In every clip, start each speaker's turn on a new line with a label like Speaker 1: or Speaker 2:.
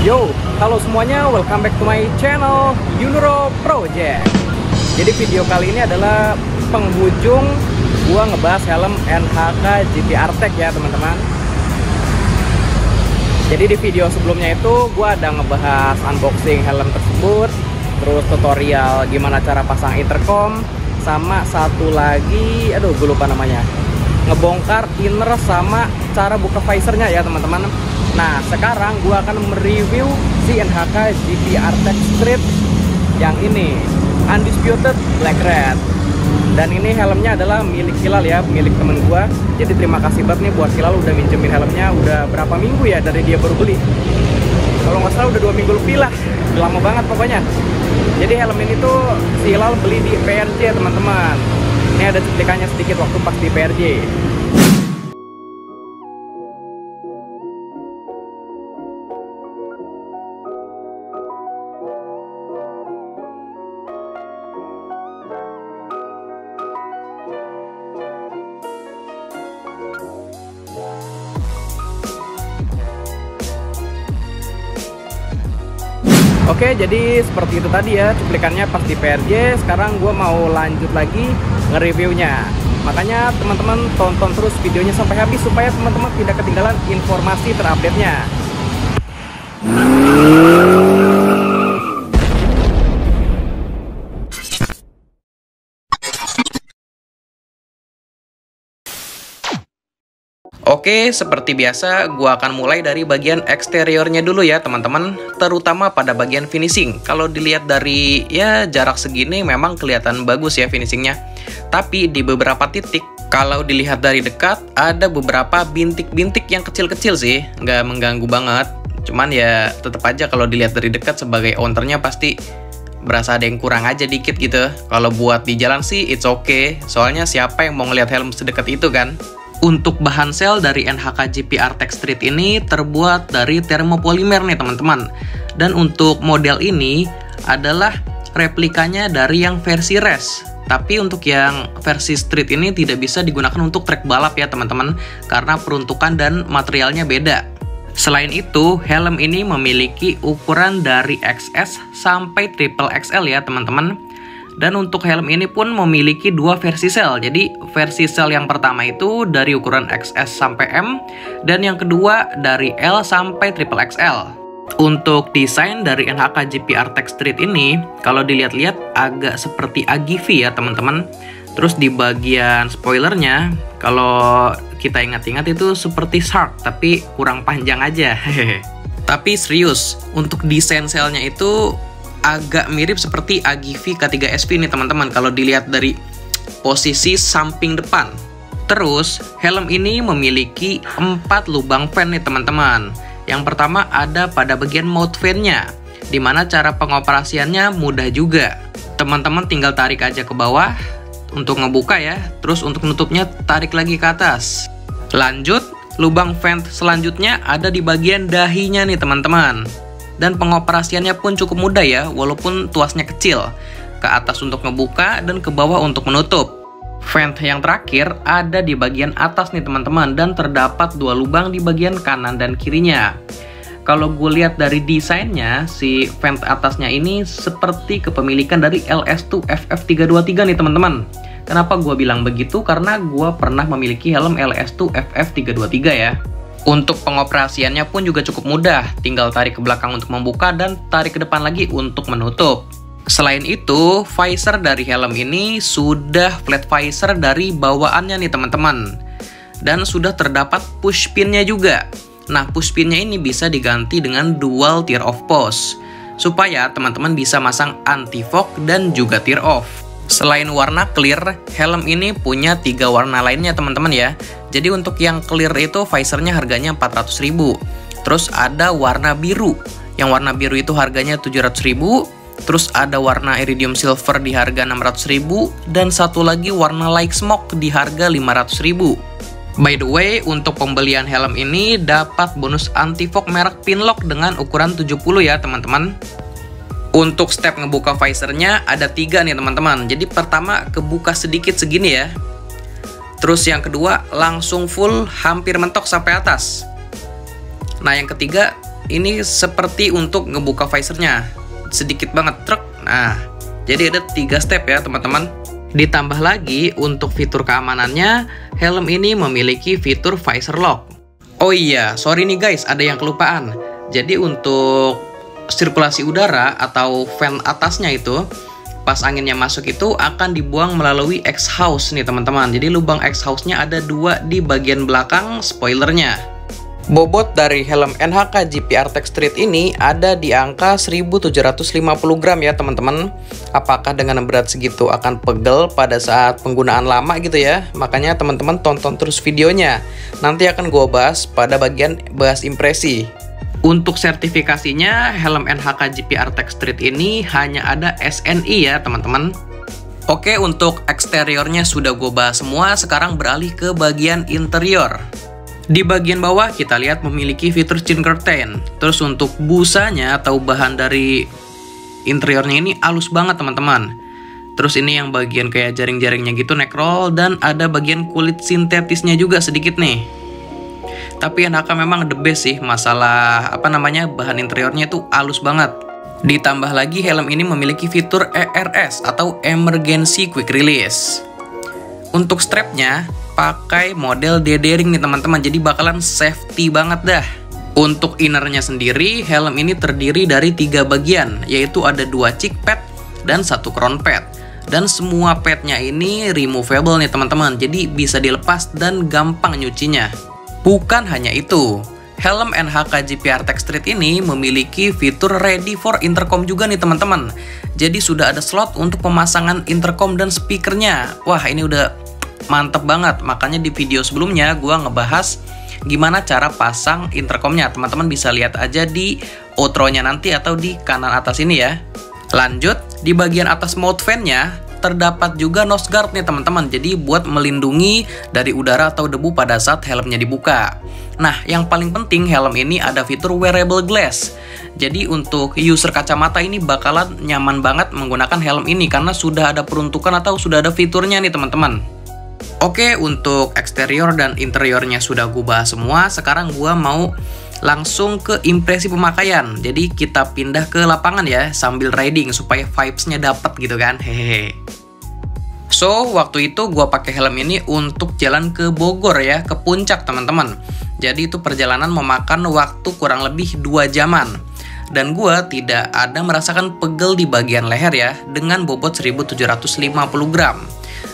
Speaker 1: Yo, halo semuanya, welcome back to my channel Yunuro Project. Jadi video kali ini adalah penghujung gua ngebahas helm NHK GPR Tech ya teman-teman. Jadi di video sebelumnya itu gua ada ngebahas unboxing helm tersebut, terus tutorial gimana cara pasang intercom, sama satu lagi, aduh gue lupa namanya, ngebongkar inner sama cara buka visornya ya teman-teman. Nah sekarang gua akan mereview si NHK GPR Tech Street yang ini, Undisputed Black Red. Dan ini helmnya adalah milik Hilal ya, milik temen gua. Jadi terima kasih banget nih buat Hilal udah minjemin helmnya. Udah berapa minggu ya dari dia baru beli? Kalau nggak salah udah 2 minggu lebih lah, udah lama banget pokoknya. Jadi helm ini tuh si Hilal beli di PRJ teman-teman. Ini ada cuplikannya sedikit waktu pas di PRJ. Oke, jadi seperti itu tadi ya cuplikannya pas di PRJ. Sekarang gue mau lanjut lagi nge-reviewnya. Makanya teman-teman tonton terus videonya sampai habis supaya teman-teman tidak ketinggalan informasi terupdate-nya. Oke, seperti biasa, gua akan mulai dari bagian eksteriornya dulu ya teman-teman, terutama pada bagian finishing. Kalau dilihat dari ya jarak segini memang kelihatan bagus ya finishingnya. Tapi di beberapa titik, kalau dilihat dari dekat, ada beberapa bintik-bintik yang kecil-kecil sih, nggak mengganggu banget. Cuman ya tetap aja kalau dilihat dari dekat sebagai ownernya pasti berasa ada yang kurang aja dikit gitu. Kalau buat di jalan sih it's okay, soalnya siapa yang mau ngeliat helm sedekat itu kan. Untuk bahan sel dari NHK GPR Tech Street ini terbuat dari termopolimer nih teman-teman. Dan untuk model ini adalah replikanya dari yang versi race. Tapi untuk yang versi street ini tidak bisa digunakan untuk trek balap ya teman-teman, karena peruntukan dan materialnya beda. Selain itu, helm ini memiliki ukuran dari XS sampai triple XL ya teman-teman. Dan untuk helm ini pun memiliki 2 versi sel. Jadi versi sel yang pertama itu dari ukuran XS sampai M, dan yang kedua dari L sampai triple XL. Untuk desain dari NHK GPR Tech Street ini, kalau dilihat-lihat agak seperti AGV ya teman-teman. Terus di bagian spoilernya, kalau kita ingat-ingat itu seperti Shark, tapi kurang panjang aja. Tapi serius, untuk desain selnya itu agak mirip seperti AGV K3SV nih teman-teman kalau dilihat dari posisi samping depan. Terus helm ini memiliki 4 lubang fan nih teman-teman. Yang pertama ada pada bagian mount fan-nya, dimana cara pengoperasiannya mudah juga. Teman-teman tinggal tarik aja ke bawah untuk ngebuka ya, terus untuk nutupnya tarik lagi ke atas. Lanjut, lubang vent selanjutnya ada di bagian dahinya nih teman-teman. Dan pengoperasiannya pun cukup mudah ya, walaupun tuasnya kecil. Ke atas untuk ngebuka dan ke bawah untuk menutup. Vent yang terakhir ada di bagian atas nih teman-teman, dan terdapat 2 lubang di bagian kanan dan kirinya. Kalau gue lihat dari desainnya, si vent atasnya ini seperti kepemilikan dari LS2 FF323 nih teman-teman. Kenapa gue bilang begitu? Karena gue pernah memiliki helm LS2 FF323 ya. Untuk pengoperasiannya pun juga cukup mudah, tinggal tarik ke belakang untuk membuka dan tarik ke depan lagi untuk menutup. Selain itu, visor dari helm ini sudah flat visor dari bawaannya nih teman-teman. Dan sudah terdapat push pinnya juga. Nah, push pinnya ini bisa diganti dengan dual tear off post, supaya teman-teman bisa masang anti fog dan juga tear off. Selain warna clear, helm ini punya 3 warna lainnya teman-teman ya. Jadi untuk yang clear itu visornya harganya 400.000. Terus ada warna biru. Yang warna biru itu harganya 700.000. Terus ada warna iridium silver di harga 600.000. Dan satu lagi warna light smoke di harga 500.000. By the way, untuk pembelian helm ini dapat bonus anti fog merek Pinlock dengan ukuran 70 ya teman-teman. Untuk step ngebuka visornya ada 3 nih teman-teman. Jadi pertama kebuka sedikit segini ya. Terus yang kedua langsung full hampir mentok sampai atas. Nah yang ketiga ini seperti untuk ngebuka visornya. Sedikit banget, truk. Nah, jadi ada 3 step ya teman-teman. Ditambah lagi untuk fitur keamanannya, helm ini memiliki fitur visor lock. Oh iya, sorry nih guys, ada yang kelupaan. Jadi untuk sirkulasi udara atau fan atasnya itu, pas anginnya masuk itu akan dibuang melalui exhaust nih teman-teman. Jadi lubang exhaustnya ada 2 di bagian belakang spoilernya. Bobot dari helm NHK GP Artec Street ini ada di angka 1750 gram ya teman-teman. Apakah dengan berat segitu akan pegel pada saat penggunaan lama gitu ya? Makanya teman-teman tonton terus videonya. Nanti akan gue bahas pada bagian bahas impresi. Untuk sertifikasinya, helm NHK GP Artec Street ini hanya ada SNI ya teman-teman. Oke, untuk eksteriornya sudah gue bahas semua, sekarang beralih ke bagian interior. Di bagian bawah kita lihat memiliki fitur chin curtain. Terus untuk busanya atau bahan dari interiornya ini halus banget teman-teman. Terus ini yang bagian kayak jaring-jaringnya gitu neck roll, dan ada bagian kulit sintetisnya juga sedikit nih. Tapi NHK memang the best sih masalah bahan interiornya itu halus banget. Ditambah lagi helm ini memiliki fitur ERS atau Emergency Quick Release. Untuk strapnya pakai model D-ring nih teman-teman, jadi bakalan safety banget dah. Untuk innernya sendiri, helm ini terdiri dari 3 bagian, yaitu ada 2 cheek pad dan 1 crown pad. Dan semua padnya ini removable nih teman-teman, jadi bisa dilepas dan gampang nyucinya. Bukan hanya itu, helm NHK GP Artec Street ini memiliki fitur ready for intercom juga nih teman-teman. Jadi sudah ada slot untuk pemasangan intercom dan speakernya. Wah, ini udah mantep banget. Makanya di video sebelumnya gua ngebahas gimana cara pasang intercomnya. Teman-teman bisa lihat aja di outro-nya nanti atau di kanan atas ini ya. Lanjut, di bagian atas mount fan-nya terdapat juga nose guard nih teman-teman. Jadi buat melindungi dari udara atau debu pada saat helmnya dibuka. Nah, yang paling penting helm ini ada fitur wearable glass. Jadi untuk user kacamata ini bakalan nyaman banget menggunakan helm ini karena sudah ada peruntukan atau sudah ada fiturnya nih teman-teman. Oke, untuk eksterior dan interiornya sudah gue bahas semua. Sekarang gue mau langsung ke impresi pemakaian. Jadi kita pindah ke lapangan ya, sambil riding supaya vibes-nya dapet gitu kan. Hehehe. So, waktu itu gue pakai helm ini untuk jalan ke Bogor ya, ke puncak teman-teman. Jadi itu perjalanan memakan waktu kurang lebih 2 jaman. Dan gue tidak ada merasakan pegel di bagian leher ya, dengan bobot 1750 gram.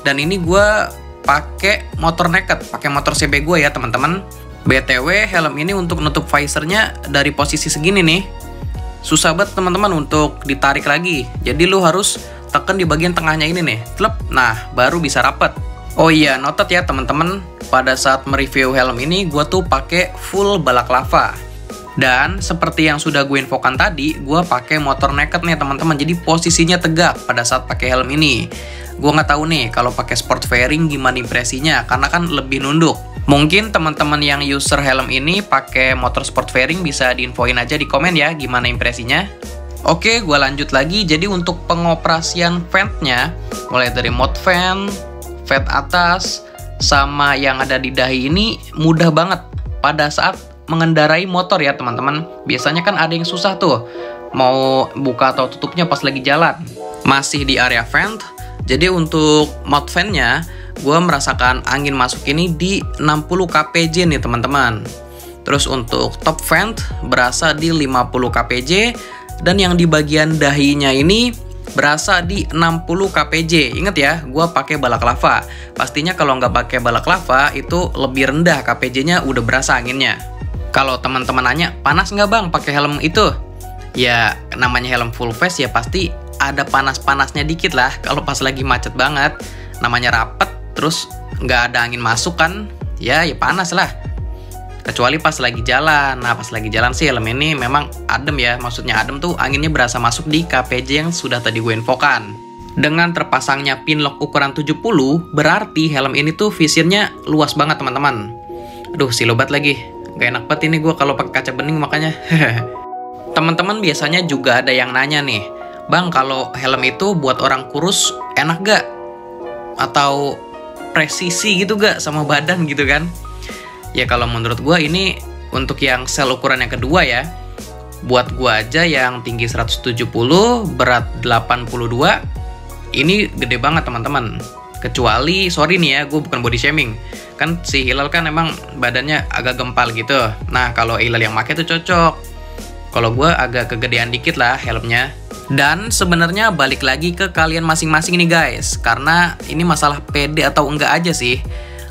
Speaker 1: Dan ini gue pakai motor naked, pakai motor CB gue ya teman-teman. BTW helm ini untuk nutup visornya dari posisi segini nih susah banget teman-teman untuk ditarik lagi. Jadi lu harus tekan di bagian tengahnya ini nih, klep. Nah, baru bisa rapet. Oh iya, noted ya teman-teman, pada saat mereview helm ini gue tuh pakai full balaclava. Dan seperti yang sudah gue infokan tadi, gue pakai motor naked nih teman-teman. Jadi posisinya tegak pada saat pakai helm ini. Gue nggak tahu nih kalau pakai sport fairing gimana impresinya, karena kan lebih nunduk. Mungkin teman-teman yang user helm ini pakai motor sport fairing bisa diinfoin aja di komen ya gimana impresinya. Oke, gue lanjut lagi. Jadi untuk pengoperasian ventnya, mulai dari mode vent, vent atas, sama yang ada di dahi ini mudah banget pada saat mengendarai motor ya teman-teman. Biasanya kan ada yang susah tuh mau buka atau tutupnya pas lagi jalan. Masih di area vent. Jadi untuk mount fan-nya, gue merasakan angin masuk ini di 60 kpj nih teman-teman. Terus untuk top vent berasa di 50 kpj, dan yang di bagian dahinya ini berasa di 60 kpj. Ingat ya, gue pakai balaclava. Pastinya kalau nggak pakai balaclava itu lebih rendah kpj-nya, udah berasa anginnya. Kalau teman-teman nanya, panas nggak bang pakai helm itu? Ya, namanya helm full face ya pasti ada panas-panasnya dikit lah kalau pas lagi macet banget. Namanya rapet, terus nggak ada angin masuk kan, ya panas lah. Kecuali pas lagi jalan. Nah, pas lagi jalan sih helm ini memang adem ya. Maksudnya adem tuh anginnya berasa masuk di kpj yang sudah tadi gue infokan. Dengan terpasangnya pin lock ukuran 70, berarti helm ini tuh visionnya luas banget teman-teman. Aduh, silobat lagi. Gak enak banget ini gue kalau pakai kaca bening makanya. Teman-teman biasanya juga ada yang nanya nih, bang, kalau helm itu buat orang kurus enak gak? Atau presisi gitu gak sama badan gitu kan? Ya kalau menurut gue ini untuk yang sel ukuran yang kedua ya. Buat gua aja yang tinggi 170, berat 82, ini gede banget teman-teman. Kecuali, sorry nih ya, gue bukan body shaming. Kan si Hilal kan emang badannya agak gempal gitu. Nah, kalau Hilal yang pakai tuh cocok. Kalau gue agak kegedean dikit lah helmnya. Dan sebenarnya balik lagi ke kalian masing-masing nih guys. Karena ini masalah pede atau enggak aja sih.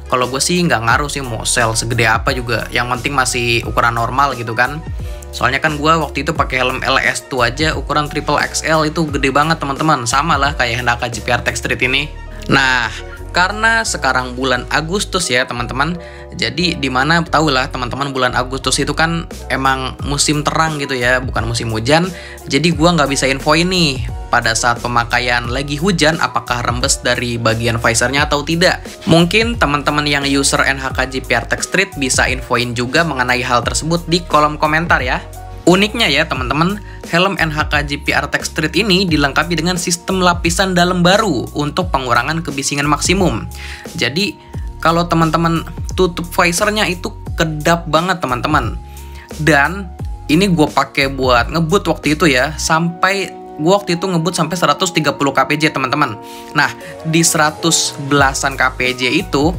Speaker 1: Kalau gue sih nggak ngaruh sih mau sel segede apa juga. Yang penting masih ukuran normal gitu kan. Soalnya kan gue waktu itu pakai helm LS2 aja ukuran triple XL itu gede banget teman-teman. Sama lah kayak Hondaka GPR Tech Street ini. Nah, karena sekarang bulan Agustus ya teman-teman. Jadi dimana tau lah teman-teman bulan Agustus itu kan emang musim terang gitu ya, bukan musim hujan. Jadi gua nggak bisa infoin nih pada saat pemakaian lagi hujan apakah rembes dari bagian visornya atau tidak. Mungkin teman-teman yang user NHK GPR Tech Street bisa infoin juga mengenai hal tersebut di kolom komentar ya. Uniknya ya teman-teman, helm NHK GPR Tech Street ini dilengkapi dengan sistem lapisan dalam baru untuk pengurangan kebisingan maksimum. Jadi kalau teman-teman tutup visornya itu kedap banget teman-teman. Dan ini gue pakai buat ngebut waktu itu ya, sampai gue waktu itu ngebut sampai 130 kpj teman-teman. Nah di 110-an kpj itu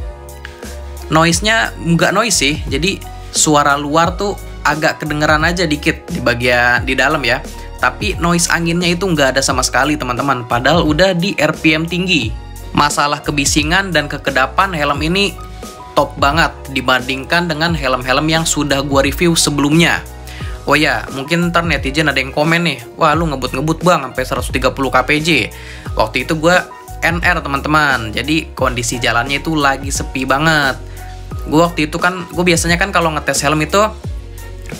Speaker 1: noise-nya nggak noise sih, jadi suara luar tuh agak kedengeran aja dikit di bagian di dalam ya. Tapi noise anginnya itu nggak ada sama sekali teman-teman. Padahal udah di RPM tinggi. Masalah kebisingan dan kekedapan helm ini top banget dibandingkan dengan helm-helm yang sudah gua review sebelumnya. Oh ya, mungkin ntar netizen ada yang komen nih, wah lu ngebut-ngebut bang sampai 130 kpj. Waktu itu gua NR teman-teman. Jadi kondisi jalannya itu lagi sepi banget. Gua waktu itu kan, gue biasanya kan kalau ngetes helm itu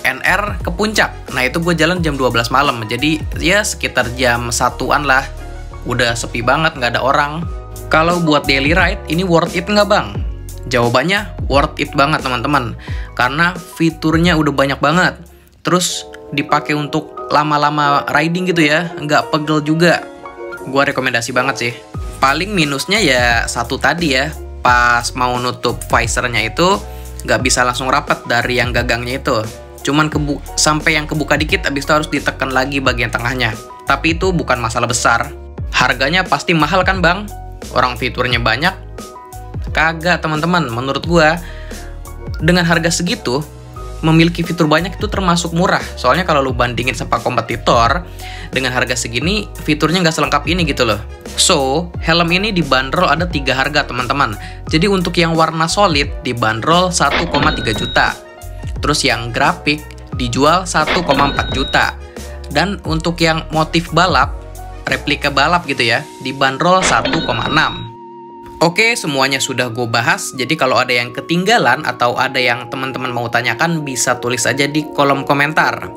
Speaker 1: NR ke puncak. Nah itu gue jalan jam 12 malam. Jadi ya sekitar jam 1-an lah. Udah sepi banget, nggak ada orang. Kalau buat daily ride, ini worth it nggak bang? Jawabannya worth it banget teman-teman. Karena fiturnya udah banyak banget. Terus dipakai untuk lama-lama riding gitu ya, nggak pegel juga. Gue rekomendasi banget sih. Paling minusnya ya satu tadi ya. Pas mau nutup visornya itu nggak bisa langsung rapat dari yang gagangnya itu. Cuman sampai yang kebuka dikit, abis itu harus ditekan lagi bagian tengahnya. Tapi itu bukan masalah besar. Harganya pasti mahal kan bang? Orang fiturnya banyak. Kagak teman-teman, menurut gua dengan harga segitu memiliki fitur banyak itu termasuk murah. Soalnya kalau lu bandingin sama kompetitor dengan harga segini, fiturnya nggak selengkap ini gitu loh. So, helm ini dibanderol ada 3 harga teman-teman. Jadi untuk yang warna solid dibanderol 1,3 juta. Terus yang grafik dijual 1,4 juta. Dan untuk yang motif balap, replika balap gitu ya, dibanderol 1,6. Oke, semuanya sudah gue bahas. Jadi kalau ada yang ketinggalan atau ada yang teman-teman mau tanyakan, bisa tulis aja di kolom komentar.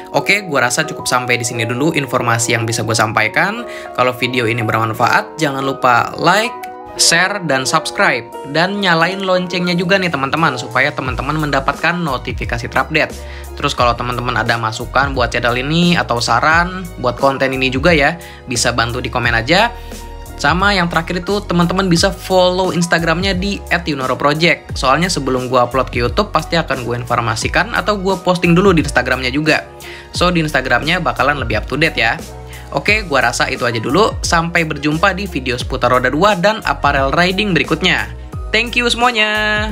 Speaker 1: Oke, gue rasa cukup sampai di sini dulu informasi yang bisa gue sampaikan. Kalau video ini bermanfaat, jangan lupa like, share, dan subscribe. Dan nyalain loncengnya juga nih teman-teman, supaya teman-teman mendapatkan notifikasi terupdate. Terus kalau teman-teman ada masukan buat channel ini atau saran buat konten ini juga ya, bisa bantu di komen aja. Sama yang terakhir itu teman-teman bisa follow Instagramnya di @yunoroproject. Soalnya sebelum gue upload ke YouTube pasti akan gue informasikan atau gue posting dulu di Instagramnya juga. So di Instagramnya bakalan lebih up to date ya. Oke, gue rasa itu aja dulu. Sampai berjumpa di video seputar roda 2 dan apparel riding berikutnya. Thank you semuanya.